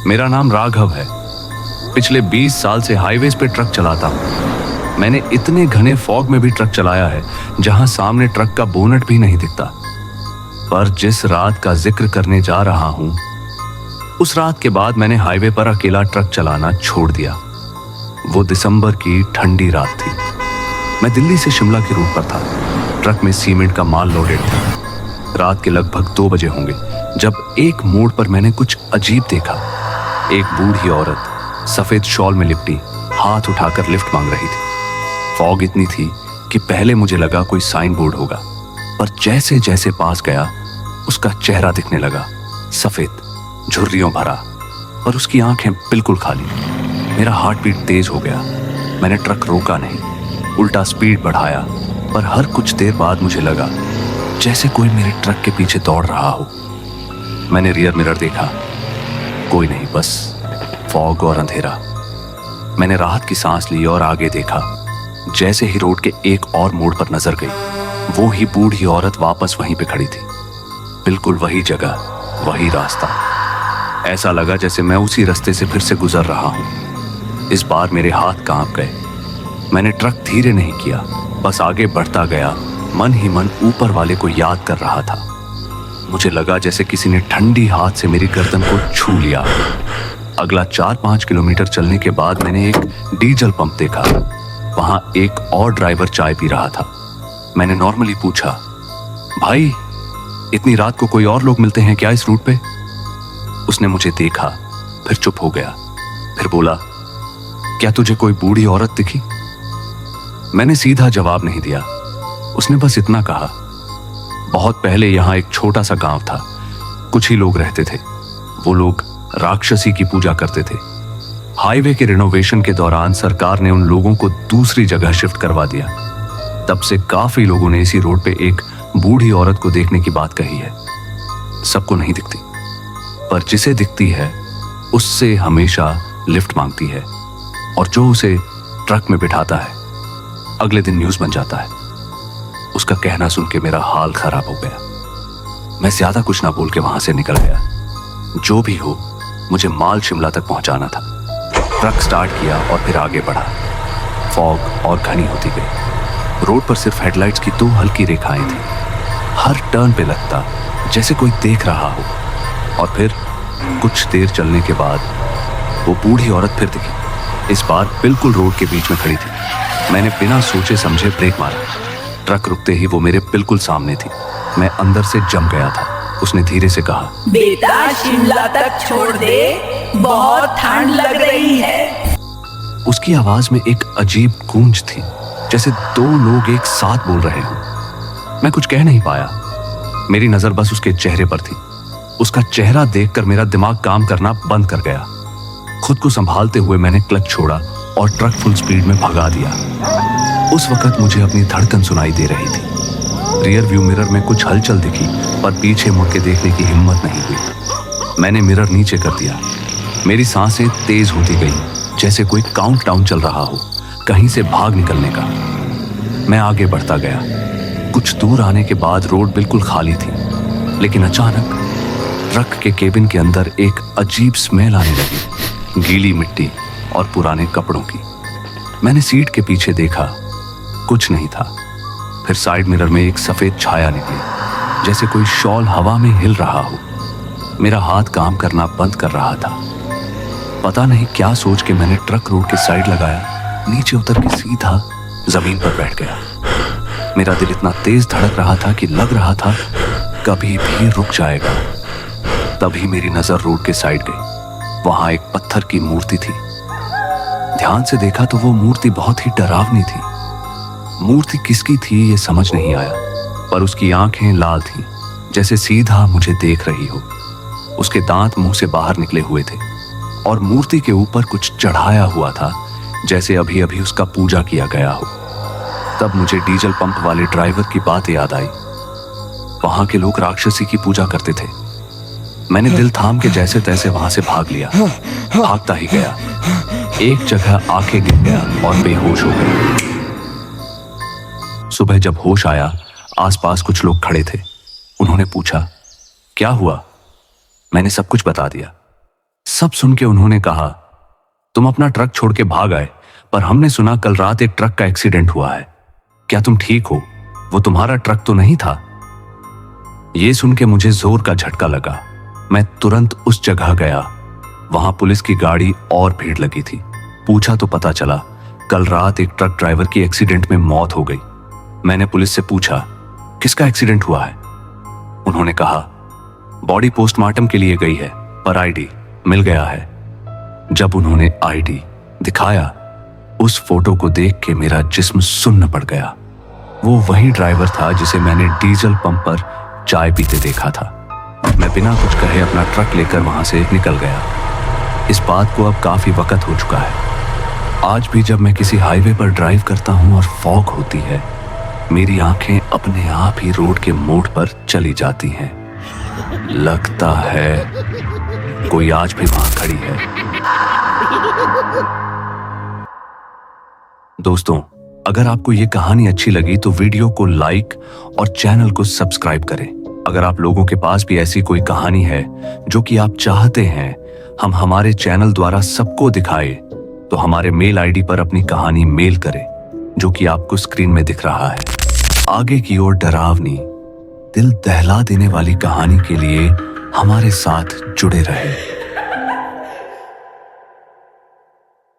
मेरा नाम राघव है। पिछले 20 साल से हाईवेज पे ट्रक चलाता हूँ। मैंने इतने घने फॉग में भी ट्रक चलाया है जहां सामने ट्रक का बोनट भी नहीं दिखता। पर जिस रात का जिक्र करने जा रहा हूं, उस रात के बाद मैंने हाईवे पर अकेला ट्रक चलाना छोड़ दिया। वो दिसंबर की ठंडी रात थी। मैं दिल्ली से शिमला के रूट पर था। ट्रक में सीमेंट का माल लोडेड था। रात के लगभग 2 बजे होंगे जब एक मोड़ पर मैंने कुछ अजीब देखा। एक बूढ़ी औरत सफेद शॉल में लिपटी हाथ उठाकर लिफ्ट मांग रही थी। फॉग इतनी थी कि पहले मुझे लगा कोई साइन बोर्ड होगा, पर जैसे जैसे पास गया उसका चेहरा दिखने लगा, सफेद, झुर्रियों भरा, और उसकी आंखें बिल्कुल खाली। मेरा हार्ट बीट तेज हो गया। मैंने ट्रक रोका नहीं, उल्टा स्पीड बढ़ाया, पर हर कुछ देर बाद मुझे लगा जैसे कोई मेरे ट्रक के पीछे दौड़ रहा हो। मैंने रियर मिरर देखा, कोई नहीं, बस फॉग और अंधेरा। मैंने राहत की सांस ली और आगे देखा। जैसे ही रोड के एक और मोड़ पर नजर गई, वो ही बूढ़ी औरत वापस वहीं पे खड़ी थी। बिल्कुल वही जगह, वही रास्ता। ऐसा लगा जैसे मैं उसी रास्ते से फिर से गुजर रहा हूं। इस बार मेरे हाथ कांप गए। मैंने ट्रक धीरे नहीं किया, बस आगे बढ़ता गया, मन ही मन ऊपर वाले को याद कर रहा था। मुझे लगा जैसे किसी ने ठंडी हाथ से मेरी गर्दन को छू लिया। अगला 4-5 किलोमीटर चलने के बाद मैंने एक डीजल पंप देखा। वहां एक और ड्राइवर चाय पी रहा था। मैंने नॉर्मली पूछा, भाई इतनी रात को कोई और लोग मिलते हैं क्या इस रूट पे? उसने मुझे देखा, फिर चुप हो गया, फिर बोला, क्या तुझे कोई बूढ़ी औरत दिखी? मैंने सीधा जवाब नहीं दिया। उसने बस इतना कहा, बहुत पहले यहां एक छोटा सा गांव था। कुछ ही लोग रहते थे। वो लोग राक्षसी की पूजा करते थे। हाईवे के रिनोवेशन के दौरान सरकार ने उन लोगों को दूसरी जगह शिफ्ट करवा दिया। तब से काफी लोगों ने इसी रोड पे एक बूढ़ी औरत को देखने की बात कही है। सबको नहीं दिखती, पर जिसे दिखती है उससे हमेशा लिफ्ट मांगती है, और जो उसे ट्रक में बिठाता है अगले दिन न्यूज बन जाता है। उसका कहना सुन के मेरा हाल खराब हो गया। मैं ज्यादा कुछ ना बोल के वहां से निकल गया। जो भी हो, मुझे माल शिमला तक पहुंचाना था। ट्रक स्टार्ट किया और फिर आगे बढ़ा। फॉग और घनी होती गई। रोड पर सिर्फ हेडलाइट्स की 2 हल्की रेखाएं थी। हर टर्न पे लगता जैसे कोई देख रहा हो। और फिर कुछ देर चलने के बाद वो बूढ़ी औरत फिर दिखी। इस बार बिल्कुल रोड के बीच में खड़ी थी। मैंने बिना सोचे समझे ब्रेक मारा। ट्रक रुकते ही वो मेरे बिल्कुल सामने थी। मैं अंदर से जम गया था। उसने धीरे से कहा, बेटा शिमला तक छोड़ दे, बहुत ठंड लग रही है। उसकी आवाज में एक अजीब गूंज थी, जैसे 2 लोग एक साथ बोल रहे हों। मैं कुछ कह नहीं पाया। मेरी नजर बस उसके चेहरे पर थी। उसका चेहरा देखकर मेरा दिमाग काम करना बंद कर गया। खुद को संभालते हुए मैंने क्लच छोड़ा और ट्रक फुल स्पीड में भगा दिया। उस वक्त मुझे अपनी धड़कन सुनाई दे रही थी। रियर व्यू मिरर में कुछ हलचल दिखी, पर पीछे मुड़ के देखने की हिम्मत नहीं हुई। मैंने मिरर नीचे कर दिया। मेरी सांसें तेज होती गई, जैसे कोई काउंटडाउन चल रहा हो, कहीं से भाग निकलने का। मैं आगे बढ़ता गया। कुछ दूर आने के बाद रोड बिल्कुल खाली थी, लेकिन अचानक ट्रक के केबिन के अंदर एक अजीब स्मेल आने लगी, गीली मिट्टी और पुराने कपड़ों की। मैंने सीट के पीछे देखा, कुछ नहीं था। फिर साइड मिरर में एक सफेद छाया निकली, जैसे कोई शॉल हवा में हिल रहा हो। मेरा हाथ काम करना बंद कर रहा था। पता नहीं क्या सोच के मैंने ट्रक रोड के साइड लगाया, नीचे उतर के सीधा जमीन पर बैठ गया। मेरा दिल इतना तेज धड़क रहा था कि लग रहा था कभी भी रुक जाएगा। तभी मेरी नजर रोड के साइड गई। वहां एक पत्थर की मूर्ति थी। ध्यान से देखा तो वो मूर्ति बहुत ही डरावनी थी। मूर्ति किसकी थी ये समझ नहीं आया, पर उसकी आंखें लाल थीं, जैसे सीधा मुझे देख रही हो। उसके दांत मुंह से बाहर निकले हुए थे और मूर्ति के ऊपर कुछ चढ़ाया हुआ था, जैसे अभी अभी उसका पूजा किया गया हो। तब मुझे डीजल पंप वाले ड्राइवर की बात याद आई। वहां के लोग राक्षसी की पूजा करते थे। मैंने दिल थाम के जैसे तैसे वहां से भाग लिया। भागता ही गया। एक जगह आंखें गिर गया और बेहोश हो गया। सुबह जब होश आया, आसपास कुछ लोग खड़े थे। उन्होंने पूछा, क्या हुआ? मैंने सब कुछ बता दिया। सब सुन के उन्होंने कहा, तुम अपना ट्रक छोड़ के भाग आए, पर हमने सुना कल रात एक ट्रक का एक्सीडेंट हुआ है। क्या तुम ठीक हो? वो तुम्हारा ट्रक तो नहीं था? ये सुन के मुझे जोर का झटका लगा। मैं तुरंत उस जगह गया। वहां पुलिस की गाड़ी और भीड़ लगी थी। पूछा तो पता चला कल रात एक ट्रक ड्राइवर की एक्सीडेंट में मौत हो गई। मैंने पुलिस से पूछा, किसका एक्सीडेंट हुआ है? उन्होंने कहा, बॉडी पोस्टमार्टम के लिए गई है, पर आईडी मिल गया है। जब उन्होंने आईडी दिखाया, उस फोटो को देख के मेरा जिस्म सुन्न पड़ गया। वो वही ड्राइवर था जिसे मैंने डीजल पंप पर चाय पीते देखा था। मैं बिना कुछ कहे अपना ट्रक लेकर वहां से निकल गया। इस बात को अब काफी वक्त हो चुका है। आज भी जब मैं किसी हाईवे पर ड्राइव करता हूं और फॉग होती है, मेरी आंखें अपने आप ही रोड के मोड़ पर चली जाती हैं। लगता है कोई आज भी वहां खड़ी है। दोस्तों, अगर आपको ये कहानी अच्छी लगी तो वीडियो को लाइक और चैनल को सब्सक्राइब करें। अगर आप लोगों के पास भी ऐसी कोई कहानी है जो कि आप चाहते हैं हम हमारे चैनल द्वारा सबको दिखाएं, तो हमारे मेल आईडी पर अपनी कहानी मेल करें, जो कि आपको स्क्रीन में दिख रहा है। आगे की ओर डरावनी, दिल दहला देने वाली कहानी के लिए हमारे साथ जुड़े रहें।